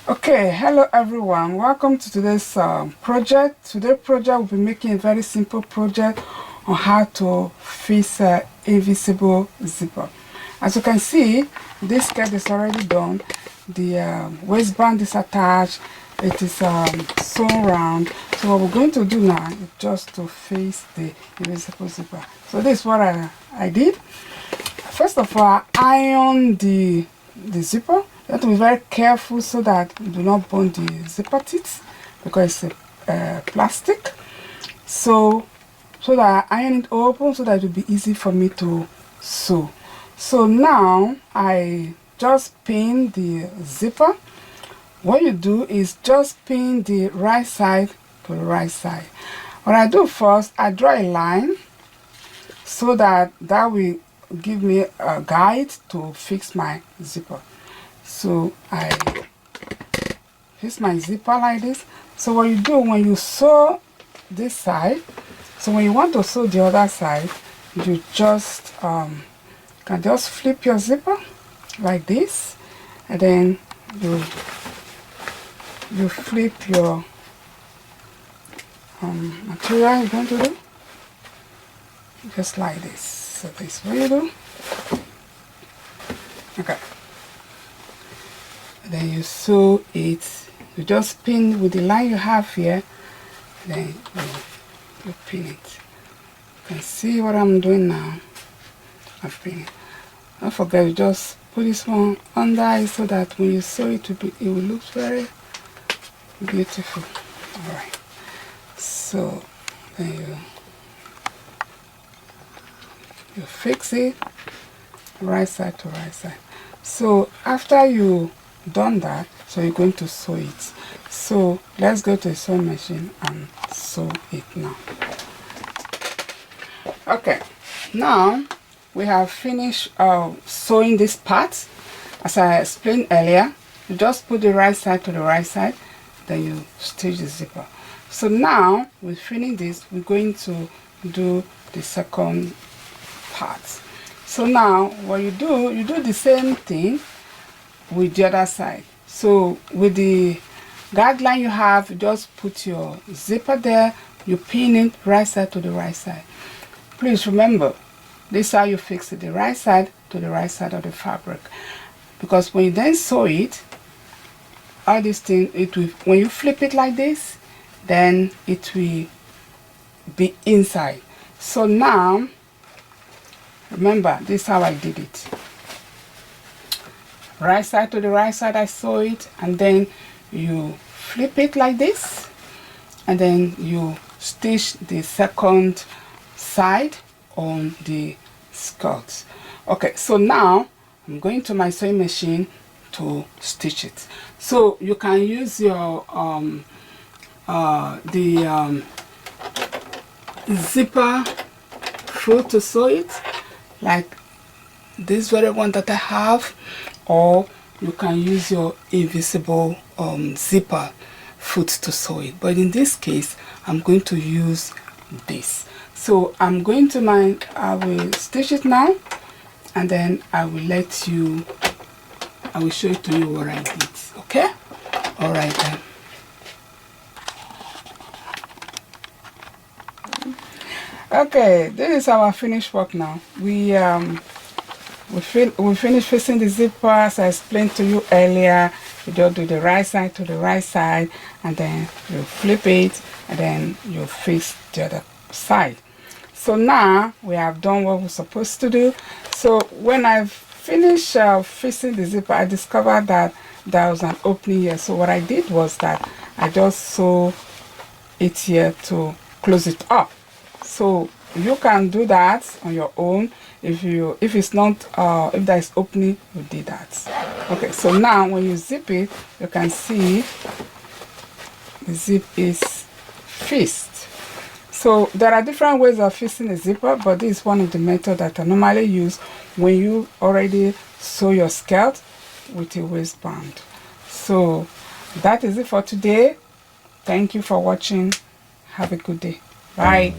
Okay, hello everyone, welcome to today's project. Today's project will be making a very simple project on how to fix invisible zipper. As you can see, this skirt is already done. The waistband is attached. It is sewn round. So what we're going to do now is just to fix the invisible zipper. So this is what I did. First of all, I iron the zipper. You have to be very careful so that you do not burn the zipper teeth because it's plastic. So that I iron it open so that it will be easy for me to sew. So now I just pin the zipper. What you do is just pin the right side to the right side. What I do first, I draw a line so that will give me a guide to fix my zipper. So I fix my zipper like this. So what you do when you sew this side, so when you want to sew the other side, you just can just flip your zipper like this, and then you flip your material you're going to do just like this. So this is what you do. Okay. Then you sew it. You just pin with the line you have here. Then you pin it. You can see what I'm doing now. I pin it. Don't forget, you just put this one under it so that when you sew it, it will look very beautiful. All right. So then you fix it right side to right side. So after you done that, so you're going to sew it. So let's go to the sewing machine and sew it now. Okay, now we have finished sewing this part. As I explained earlier, you just put the right side to the right side, then you stitch the zipper. So now we finish this, we're going to do the second part. So now what you do the same thing with the other side. So with the guideline you have, you just put your zipper there, you pin it right side to the right side. Please remember, this is how you fix it, the right side to the right side of the fabric. Because when you then sew it, all these things, when you flip it like this, then it will be inside. So now, remember, this is how I did it. Right side to the right side, I sew it, and then you flip it like this, and then you stitch the second side on the skirt. Okay, so now I'm going to my sewing machine to stitch it. So you can use your zipper foot to sew it, like this very one that I have, or you can use your invisible zipper foot to sew it. But in this case, I'm going to use this. So I'm going to I will stitch it now, and then I will show it to you what I did. Okay? All right then. Okay, this is our finished work now. We finished fixing the zipper. As I explained to you earlier, you just do the right side to the right side, and then you flip it, and then you fix the other side. So now we have done what we're supposed to do. So when I finished fixing the zipper, I discovered that there was an opening here. So what I did was that I just sew it here to close it up. So you can do that on your own. If it's not if there is opening, you did that. Okay, so now when you zip it, you can see the zip is fixed. So there are different ways of fixing a zipper, but this is one of the methods that I normally use when you already sew your skirt with a waistband. So that is it for today. Thank you for watching. Have a good day. Bye.